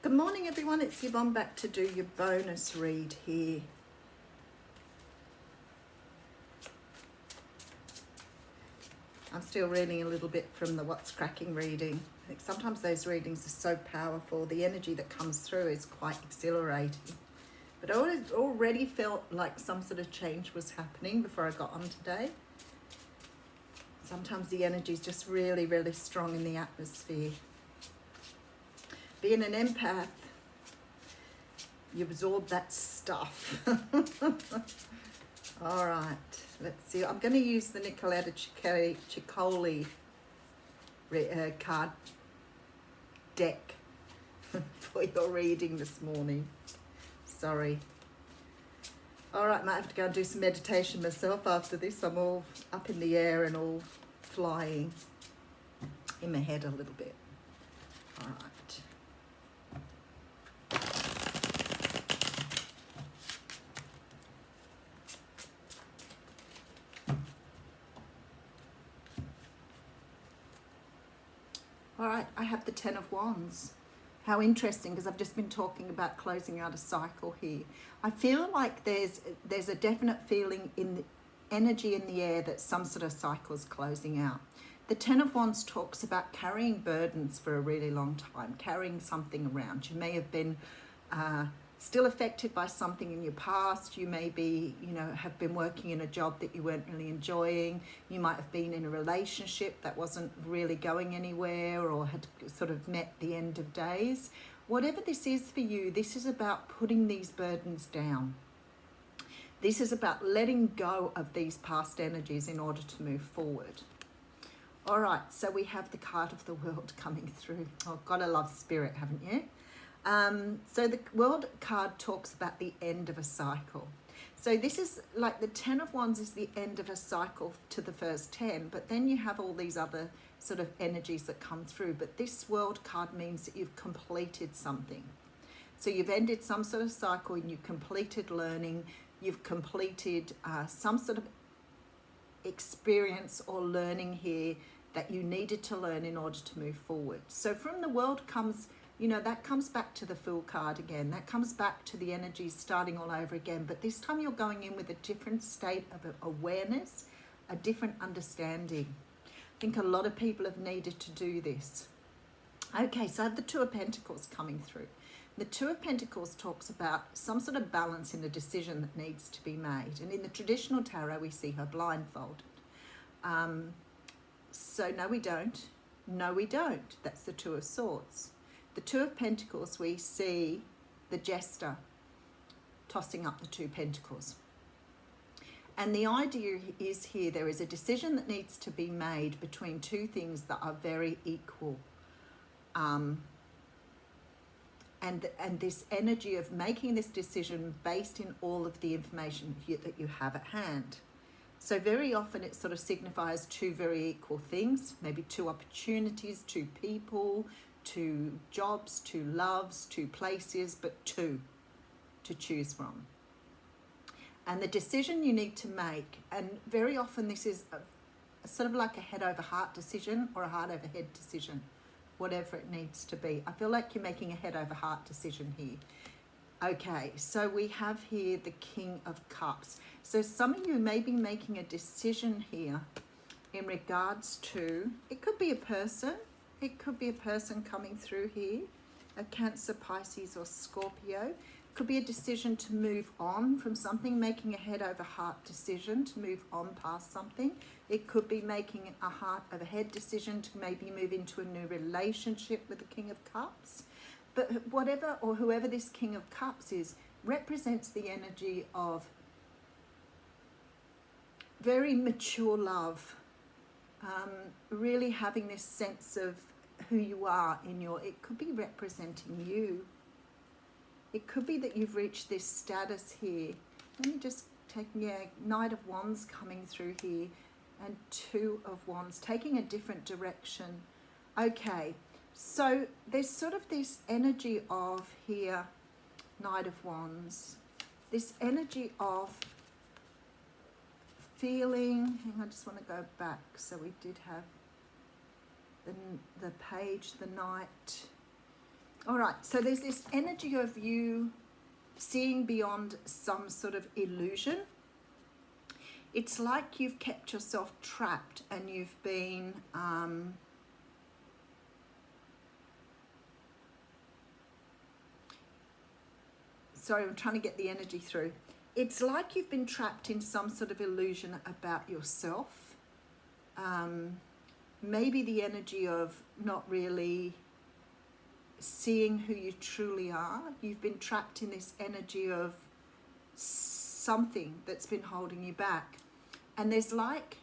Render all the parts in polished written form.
Good morning everyone, it's Yvonne back to do your bonus read here. I'm still reading a little bit from the What's Cracking reading. I think sometimes those readings are so powerful, the energy that comes through is quite exhilarating. But I already felt like some sort of change was happening before I got on today. Sometimes the energy is just really, really strong in the atmosphere. Being an empath, you absorb that stuff. All right, let's see. I'm going to use the Nicoletta Ciccoli card deck for your reading this morning. Sorry. All right, might have to go and do some meditation myself after this. I'm all up in the air and all flying in my head a little bit. All right. All right, I have the Ten of Wands. How interesting, because I've just been talking about closing out a cycle here. I feel like there's a definite feeling in the energy in the air that some sort of cycle is closing out. The Ten of Wands talks about carrying burdens for a really long time, carrying something around. You may have been still affected by something in your past. You may be, have been working in a job that you weren't really enjoying. You might have been in a relationship that wasn't really going anywhere or had sort of met the end of days. Whatever this is for you, this is about putting these burdens down. This is about letting go of these past energies in order to move forward. All right, so we have the card of the world coming through. Oh, gotta love spirit, haven't you? So the World card talks about the end of a cycle. So this is like the Ten of Wands is the end of a cycle to the first 10, but then you have all these other sort of energies that come through. But this World card means that you've completed something. So you've ended some sort of cycle and you've completed learning, you've completed some sort of experience or learning here that you needed to learn in order to move forward. So from the World comes, that comes back to the Fool card again. That comes back to the energies starting all over again. But this time you're going in with a different state of awareness, a different understanding. I think a lot of people have needed to do this. Okay, so I have the Two of Pentacles coming through. The Two of Pentacles talks about some sort of balance in a decision that needs to be made. And in the traditional tarot, we see her blindfolded. So no, we don't. No, we don't. That's the Two of Swords. The Two of Pentacles, we see the jester tossing up the two pentacles. And the idea is here, there is a decision that needs to be made between two things that are very equal. And this energy of making this decision based in all of the information that you have at hand. So very often it sort of signifies two very equal things, maybe two opportunities, two people, two jobs, two loves, two places, but two to choose from. And the decision you need to make, and very often this is a sort of like a head over heart decision or a heart over head decision, whatever it needs to be. I feel like you're making a head over heart decision here. Okay, so we have here the King of Cups. So some of you may be making a decision here in regards to, it could be a person. It could be a person coming through here, a Cancer, Pisces or Scorpio. It could be a decision to move on from something, making a head over heart decision to move on past something. It could be making a heart over head decision to maybe move into a new relationship with the King of Cups. But whatever or whoever this King of Cups is, represents the energy of very mature love, really having this sense of who you are in your, it could be representing you. It could be that you've reached this status here. Let me just take, Knight of Wands coming through here and Two of Wands, taking a different direction. Okay, so there's sort of this energy of here, Knight of Wands, this energy of feeling, I just want to go back, so we did have the page, the Knight, All right, so there's this energy of you seeing beyond some sort of illusion. It's like you've kept yourself trapped and you've been sorry, I'm trying to get the energy through. It's like you've been trapped in some sort of illusion about yourself. Maybe the energy of not really seeing who you truly are. You've been trapped in this energy of something that's been holding you back. And there's like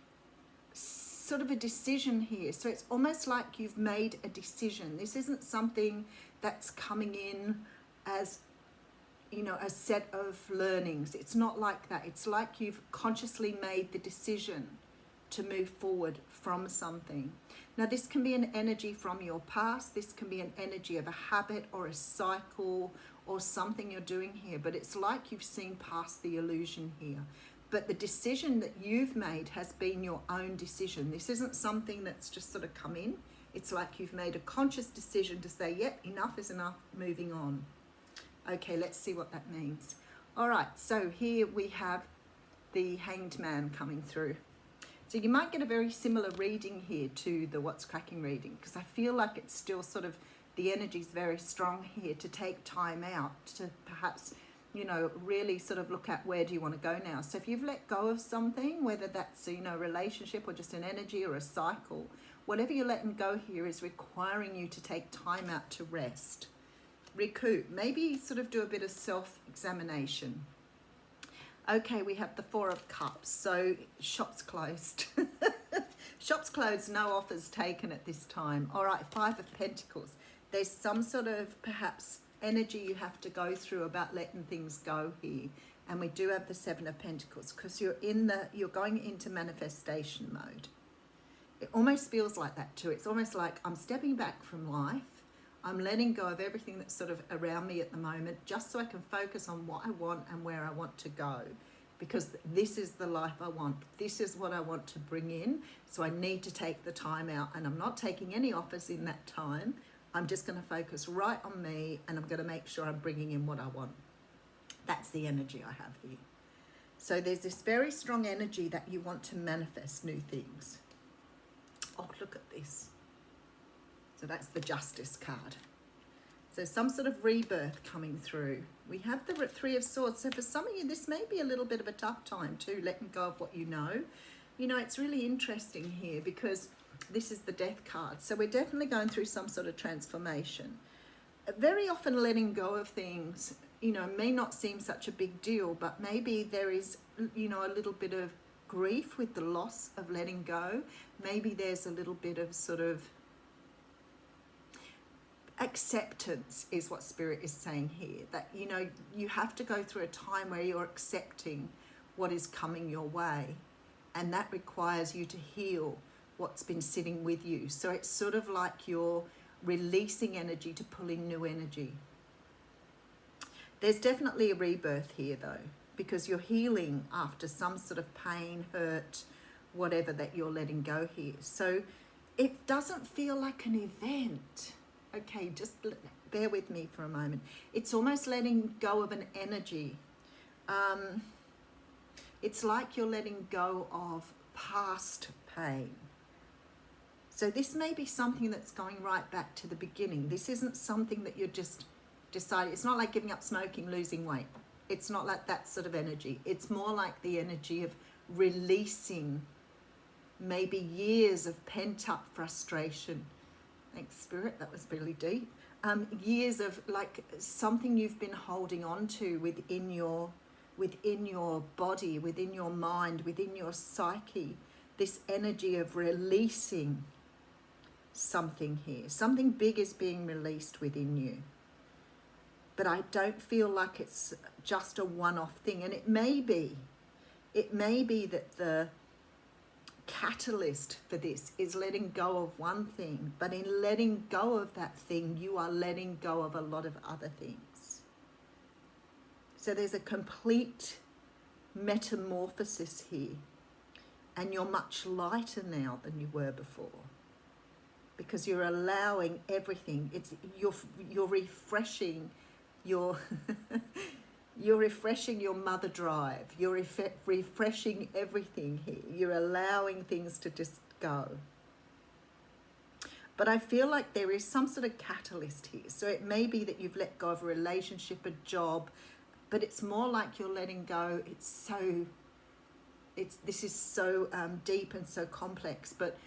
sort of a decision here. So it's almost like you've made a decision. This isn't something that's coming in as, you know, a set of learnings. It's not like that. It's like you've consciously made the decision to move forward from something. Now, this can be an energy from your past. This can be an energy of a habit or a cycle or something you're doing here. But it's like you've seen past the illusion here. But the decision that you've made has been your own decision. This isn't something that's just sort of come in. It's like you've made a conscious decision to say, yep, enough is enough, moving on. Okay, let's see what that means. All right, so here we have the Hanged Man coming through. So you might get a very similar reading here to the What's Cracking reading, because I feel like it's still sort of, the energy's very strong here to take time out to perhaps, you know, really sort of look at where do you want to go now. So if you've let go of something, whether that's, you know, a relationship or just an energy or a cycle, whatever you're letting go here is requiring you to take time out to rest, recoup, maybe sort of do a bit of self-examination. Okay, we have the Four of Cups, so shop's closed. Shop's closed, no offers taken at this time. All right, Five of Pentacles. There's some sort of perhaps energy you have to go through about letting things go here. And we do have the Seven of Pentacles because you're going into manifestation mode. It almost feels like that too. It's almost like I'm stepping back from life. I'm letting go of everything that's sort of around me at the moment, just so I can focus on what I want and where I want to go, because this is the life I want. This is what I want to bring in. So I need to take the time out, and I'm not taking any offers in that time. I'm just going to focus right on me, and I'm going to make sure I'm bringing in what I want. That's the energy I have here. So there's this very strong energy that you want to manifest new things. Oh, look at this. So that's the Justice card. So some sort of rebirth coming through. We have the Three of Swords. So for some of you, this may be a little bit of a tough time too, letting go of what you know. You know, it's really interesting here because this is the Death card. So we're definitely going through some sort of transformation. Very often letting go of things, you know, may not seem such a big deal, but maybe there is, you know, a little bit of grief with the loss of letting go. Maybe there's a little bit of sort of acceptance is what Spirit is saying here, that, you know, you have to go through a time where you're accepting what is coming your way, and that requires you to heal what's been sitting with you. So it's sort of like you're releasing energy to pull in new energy. There's definitely a rebirth here though, because you're healing after some sort of pain, hurt, whatever that you're letting go here. So it doesn't feel like an event. Okay, just bear with me for a moment. It's almost letting go of an energy. It's like you're letting go of past pain. So this may be something that's going right back to the beginning. This isn't something that you're just deciding. It's not like giving up smoking, losing weight. It's not like that sort of energy. It's more like the energy of releasing maybe years of pent-up frustration. Thanks, Spirit, that was really deep. Years of like something you've been holding on to within your body, within your mind, within your psyche. This energy of releasing something here. Something big is being released within you. But I don't feel like it's just a one-off thing. And it may be that the catalyst for this is letting go of one thing, but in letting go of that thing, you are letting go of a lot of other things. So there's a complete metamorphosis here, and you're much lighter now than you were before. because you're allowing everything. You're refreshing your you're refreshing your mother drive. You're refreshing everything here. You're allowing things to just go. But I feel like there is some sort of catalyst here. So it may be that you've let go of a relationship, a job, but it's more like you're letting go. This is so deep and so complex, but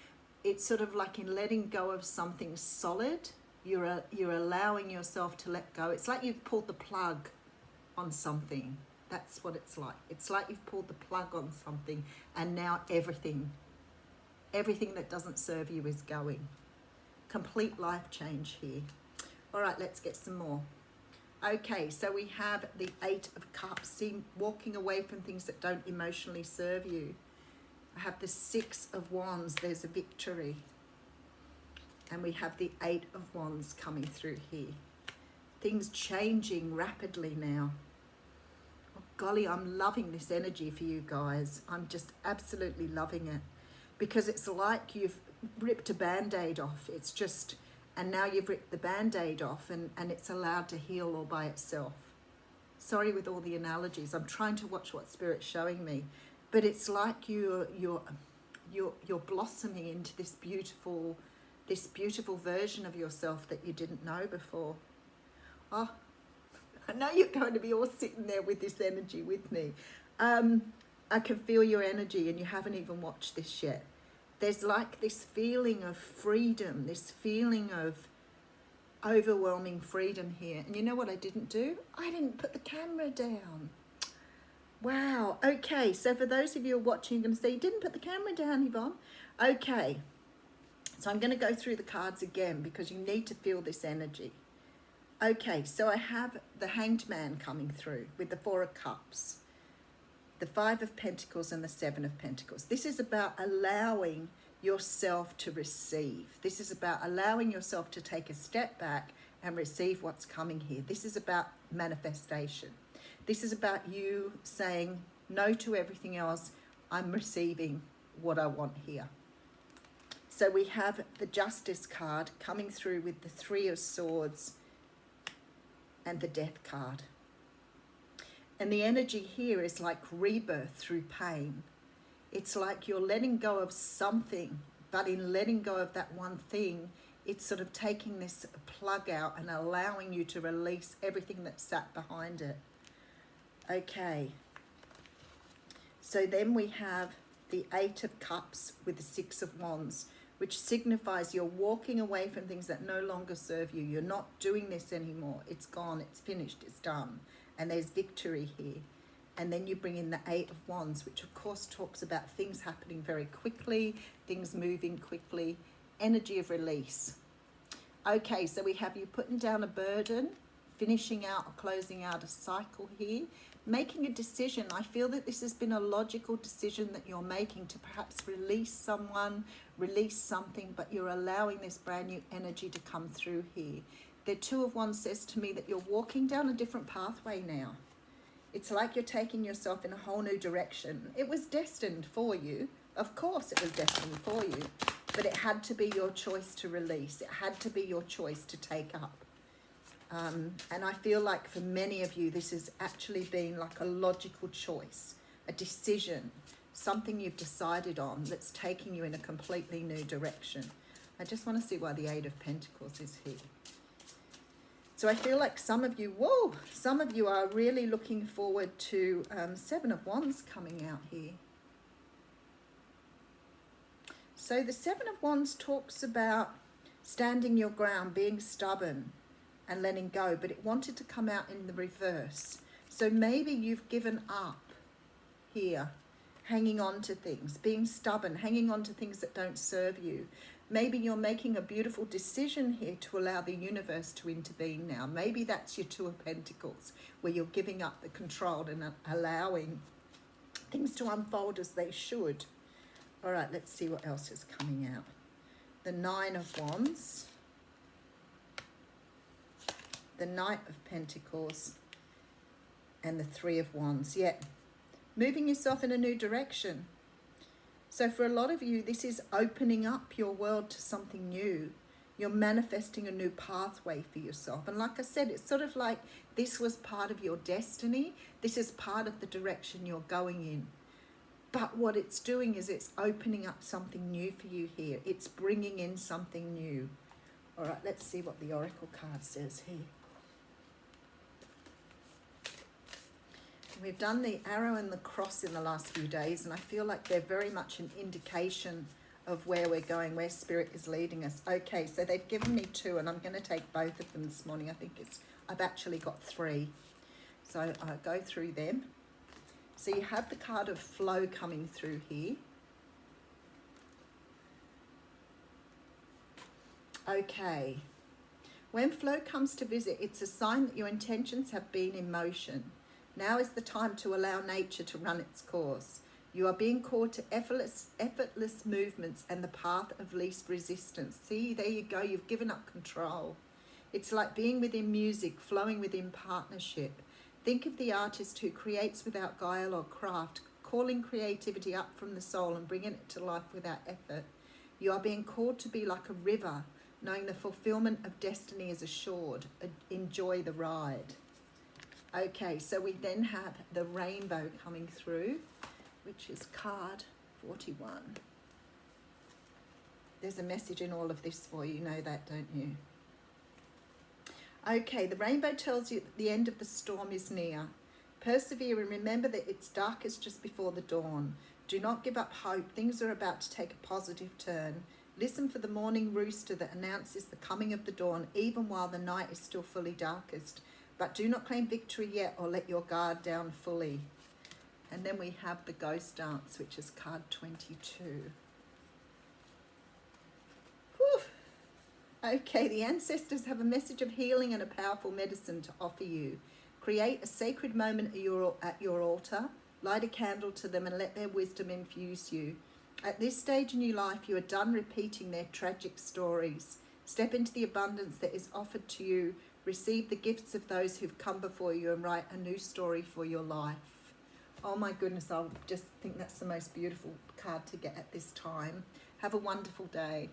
it's sort of like in letting go of something solid, you're allowing yourself to let go. It's like you've pulled the plug on something. That's what it's like. It's like you've pulled the plug on something, and now everything that doesn't serve you is going. Complete life change here. All right, let's get some more. Okay, so we have the 8 of Cups. See, walking away from things that don't emotionally serve you. I have the 6 of Wands. There's a victory. And we have the 8 of Wands coming through here. Things changing rapidly now. Oh, golly, I'm loving this energy for you guys. I'm just absolutely loving it. Because it's like you've ripped a Band-Aid off. It's just, and now you've ripped the Band-Aid off, and it's allowed to heal all by itself. Sorry with all the analogies. I'm trying to watch what Spirit's showing me. But it's like you're blossoming into this beautiful version of yourself that you didn't know before. Oh, I know you're going to be all sitting there with this energy with me. I can feel your energy, and you haven't even watched this yet. There's like this feeling of freedom, this feeling of overwhelming freedom here. And you know what I didn't do? I didn't put the camera down. Wow. Okay, so for those of you who are watching, you're going to say, you didn't put the camera down, Yvonne. Okay, so I'm going to go through the cards again because you need to feel this energy. Okay, so I have the Hanged Man coming through with the 4 of Cups, the 5 of Pentacles, and the 7 of Pentacles. This is about allowing yourself to receive. This is about allowing yourself to take a step back and receive what's coming here. This is about manifestation. This is about you saying no to everything else. I'm receiving what I want here. So we have the Justice card coming through with the 3 of Swords and the Death card. And the energy here is like rebirth through pain. It's like you're letting go of something, but in letting go of that one thing, it's sort of taking this plug out and allowing you to release everything that sat behind it. Okay. So then we have the 8 of Cups with the 6 of Wands, which signifies you're walking away from things that no longer serve you. You're not doing this anymore. It's gone, it's finished, it's done. And there's victory here. And then you bring in the 8 of Wands, which of course talks about things happening very quickly, things moving quickly, energy of release. Okay, so we have you putting down a burden, finishing out or closing out a cycle here, making a decision. I feel that this has been a logical decision that you're making to perhaps release someone, release something, but you're allowing this brand new energy to come through here. The 2 of Wands says to me that you're walking down a different pathway now. It's like you're taking yourself in a whole new direction. It was destined for you. Of course it was destined for you, but it had to be your choice to release. It had to be your choice to take up. And I feel like for many of you, this has actually been like a logical choice, a decision, something you've decided on that's taking you in a completely new direction. I just want to see why the 8 of Pentacles is here. So I feel like some of you, some of you are really looking forward to 7 of Wands coming out here. So the 7 of Wands talks about standing your ground, being stubborn and letting go, but it wanted to come out in the reverse. So maybe you've given up here, hanging on to things, being stubborn, hanging on to things that don't serve you. Maybe you're making a beautiful decision here to allow the universe to intervene now. Maybe that's your 2 of Pentacles, where you're giving up the control and allowing things to unfold as they should. All right, let's see what else is coming out. The 9 of Wands, the Knight of Pentacles, and the 3 of Wands. Yeah, moving yourself in a new direction. So for a lot of you, this is opening up your world to something new. You're manifesting a new pathway for yourself. And like I said, it's sort of like this was part of your destiny. This is part of the direction you're going in. But what it's doing is it's opening up something new for you here. It's bringing in something new. All right, let's see what the Oracle card says here. We've done the arrow and the cross in the last few days, and I feel like they're very much an indication of where we're going, where Spirit is leading us. Okay, so they've given me 2, and I'm going to take both of them this morning. I've actually got 3. So I'll go through them. So you have the card of flow coming through here. Okay. When flow comes to visit, it's a sign that your intentions have been in motion. Now is the time to allow nature to run its course. You are being called to effortless movements and the path of least resistance. See, there you go. You've given up control. It's like being within music, flowing within partnership. Think of the artist who creates without guile or craft, calling creativity up from the soul and bringing it to life without effort. You are being called to be like a river, knowing the fulfillment of destiny is assured. Enjoy the ride. Okay, so we then have the rainbow coming through, which is card 41. There's a message in all of this for you. You know that, don't you? Okay, the rainbow tells you that the end of the storm is near. Persevere and remember that it's darkest just before the dawn. Do not give up hope. Things are about to take a positive turn. Listen for the morning rooster that announces the coming of the dawn, even while the night is still fully darkest. But do not claim victory yet or let your guard down fully. And then we have the ghost dance, which is card 22. Whew. Okay, the ancestors have a message of healing and a powerful medicine to offer you. Create a sacred moment at your altar, light a candle to them and let their wisdom infuse you. At this stage in your life, you are done repeating their tragic stories. Step into the abundance that is offered to you. Receive the gifts of those who've come before you and write a new story for your life. Oh my goodness, I just think that's the most beautiful card to get at this time. Have a wonderful day.